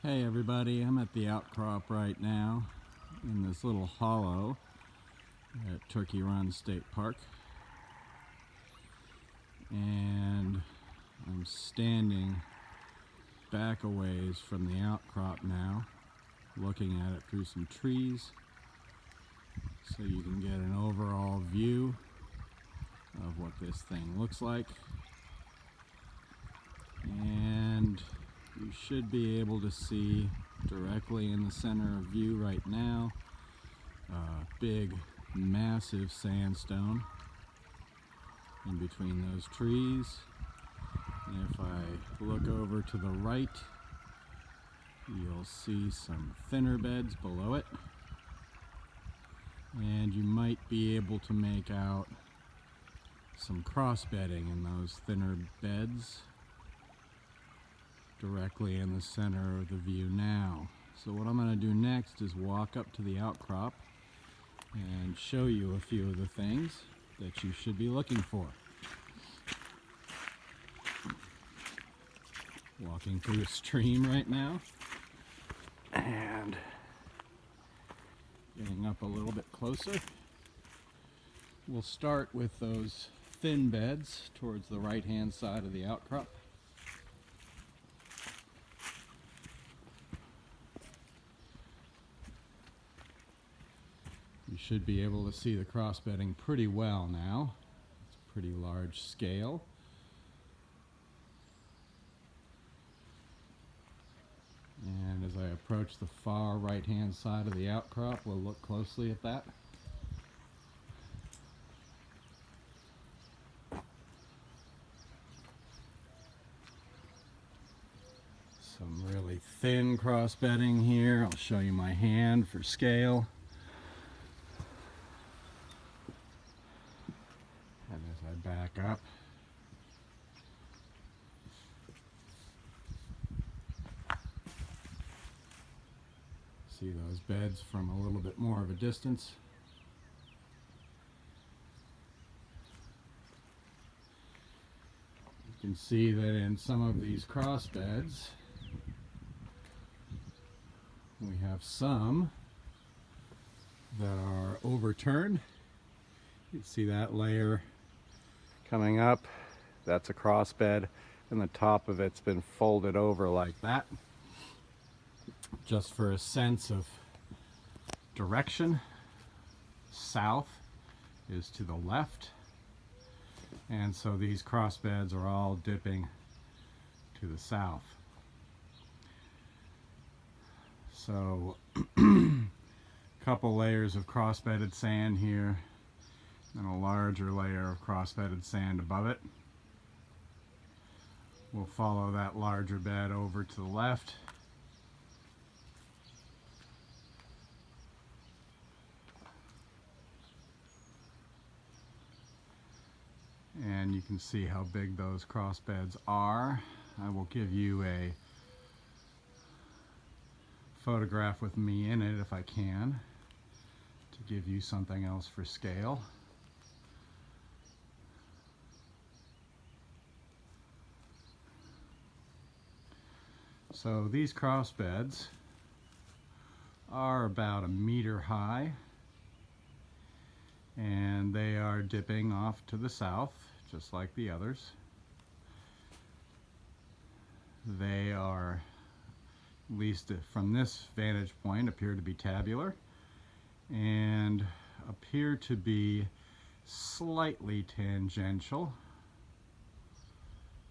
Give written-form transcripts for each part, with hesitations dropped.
Hey everybody, I'm at the outcrop right now in this little hollow at Turkey Run State Park, and I'm standing back a ways from the outcrop now, looking at it through some trees so you can get an overall view of what this thing looks like. And you should be able to see directly in the center of view right now a big massive sandstone in between those trees. And if I look over to the right, you'll see some thinner beds below it, and you might be able to make out some cross bedding in those thinner beds directly in the center of the view now. So what I'm going to do next is walk up to the outcrop and show you a few of the things that you should be looking for. Walking through a stream right now and getting up a little bit closer. We'll start with those thin beds towards the right hand side of the outcrop. You should be able to see the cross bedding pretty well now. It's a pretty large scale. And as I approach the far right hand side of the outcrop, we'll look closely at that. Some really thin cross bedding here. I'll show you my hand for scale. And as I back up, see those beds from a little bit more of a distance. You can see that in some of these cross beds, we have some that are overturned. You can see that layer coming up. That's a cross bed, and the top of it's been folded over like that, just for a sense of direction. South is to the left, and so these cross beds are all dipping to the south. So a couple layers of cross-bedded sand here, and a larger layer of cross-bedded sand above it. We'll follow that larger bed over to the left. And you can see how big those cross beds are. I will give you a photograph with me in it if I can, to give you something else for scale. So these cross beds are about 1 meter high, and they are dipping off to the south just like the others. They are, at least from this vantage point, appear to be tabular and appear to be slightly tangential.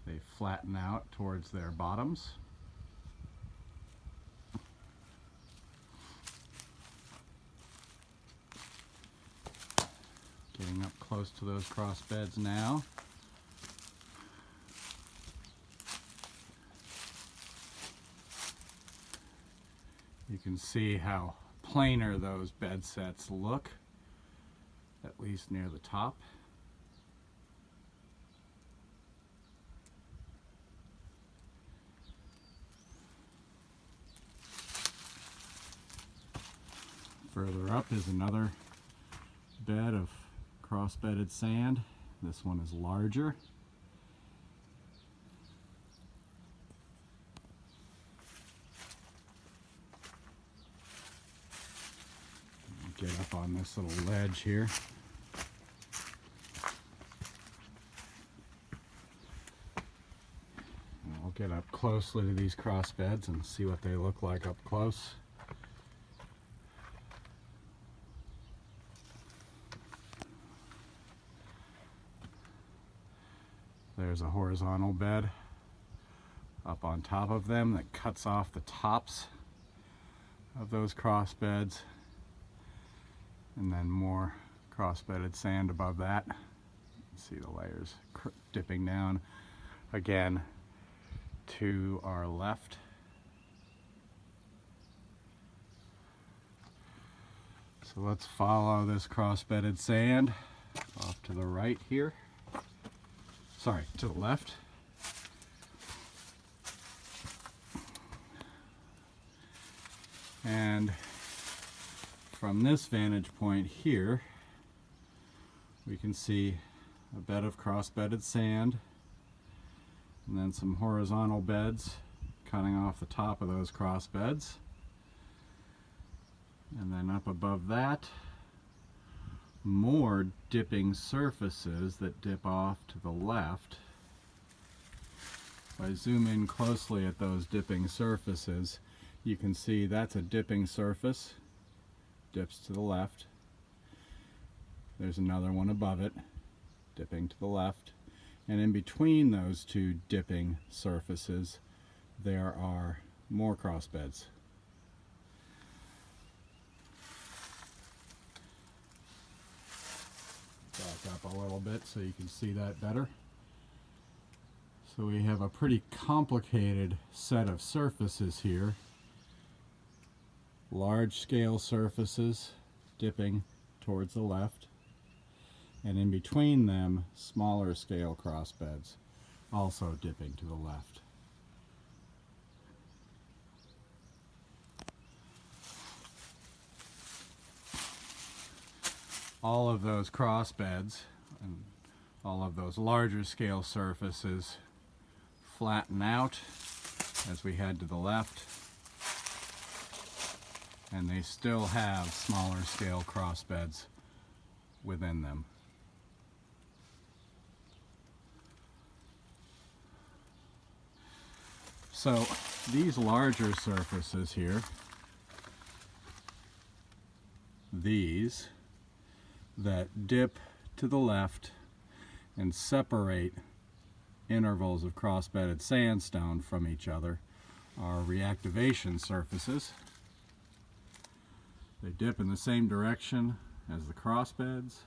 They flatten out towards their bottoms. Getting up close to those cross beds now. You can see how planar those bed sets look, at least near the top. Further up is another bed of cross-bedded sand. This one is larger. Get up on this little ledge here. And we'll get up closely to these cross beds and see what they look like up close. There's a horizontal bed up on top of them that cuts off the tops of those cross beds, and then more cross-bedded sand above that. See the layers dipping down again to our left. So let's follow this cross-bedded sand off to the right here. Sorry, to the left. And from this vantage point here, we can see a bed of cross-bedded sand and then some horizontal beds cutting off the top of those cross beds. And then up above that, more dipping surfaces that dip off to the left. If I zoom in closely at those dipping surfaces, you can see that's a dipping surface, dips to the left. There's another one above it, dipping to the left. And in between those two dipping surfaces, there are more cross beds. Back up a little bit so you can see that better. So we have a pretty complicated set of surfaces here. Large scale surfaces dipping towards the left, and in between them smaller scale cross beds also dipping to the left. All of those cross beds and all of those larger scale surfaces flatten out as we head to the left, and they still have smaller scale cross beds within them. So these larger surfaces here, these that dip to the left and separate intervals of cross-bedded sandstone from each other, are reactivation surfaces. They dip in the same direction as the cross beds,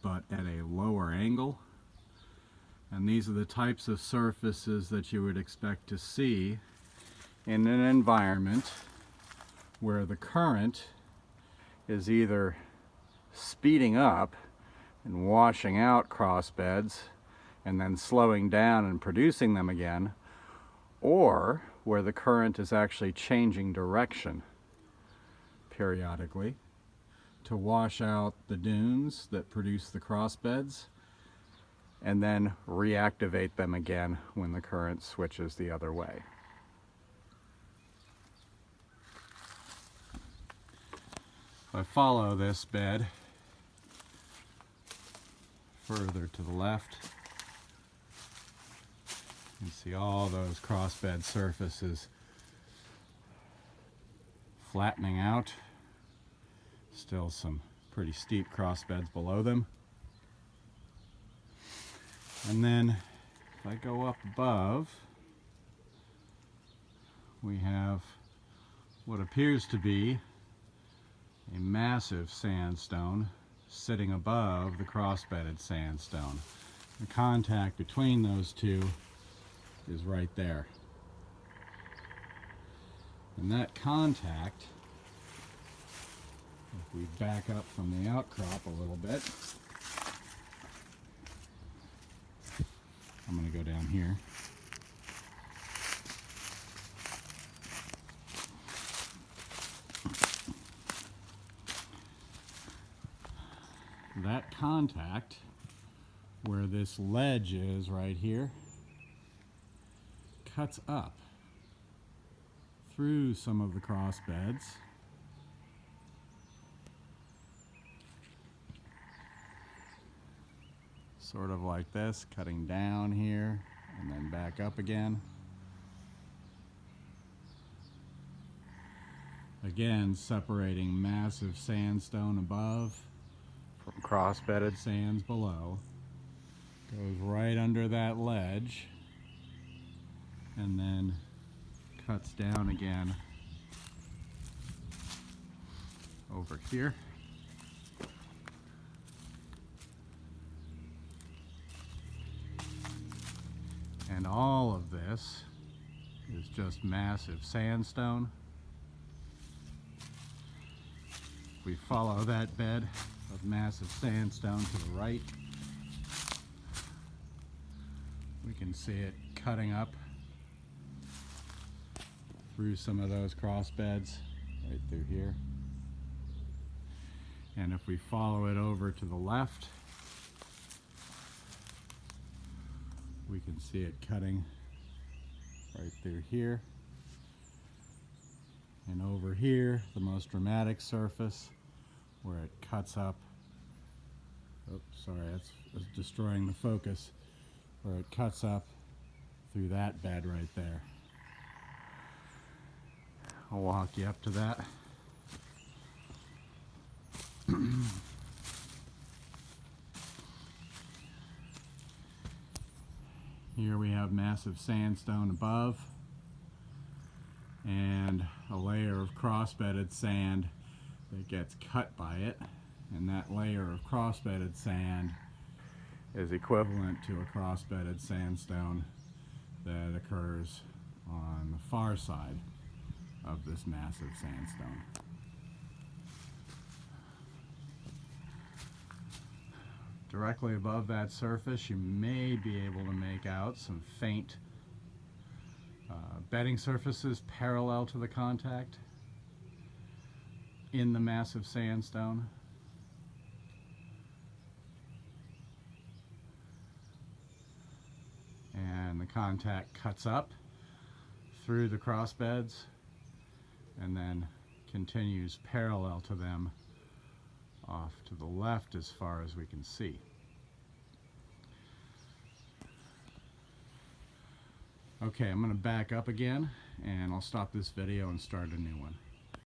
but at a lower angle. And these are the types of surfaces that you would expect to see in an environment where the current is either speeding up and washing out cross beds and then slowing down and producing them again, or where the current is actually changing direction periodically to wash out the dunes that produce the cross beds and then reactivate them again when the current switches the other way. If I follow this bed further to the left, you can see all those crossbed surfaces flattening out. Still some pretty steep crossbeds below them. And then if I go up above, we have what appears to be a massive sandstone sitting above the cross-bedded sandstone. The contact between those two is right there. And that contact, if we back up from the outcrop a little bit, I'm going to go down here. That contact, where this ledge is right here, cuts up through some of the cross beds sort of like this, cutting down here and then back up again. Again, separating massive sandstone above from cross-bedded sands below. Goes right under that ledge and then cuts down again over here. And all of this is just massive sandstone. We follow that bed of massive sandstone to the right. We can see it cutting up through some of those cross beds right through here. And if we follow it over to the left, we can see it cutting right through here. And over here, the most dramatic surface where it cuts up. Oops, sorry, that's destroying the focus. Where it cuts up through that bed right there. I'll walk you up to that. Here we have massive sandstone above and a layer of cross-bedded sand that gets cut by it, and that layer of cross-bedded sand is equivalent to a cross-bedded sandstone that occurs on the far side of this massive sandstone. Directly above that surface, you may be able to make out some faint bedding surfaces parallel to the contact in the massive sandstone. And the contact cuts up through the cross beds and then continues parallel to them off to the left as far as we can see. Okay, I'm going to back up again and I'll stop this video and start a new one.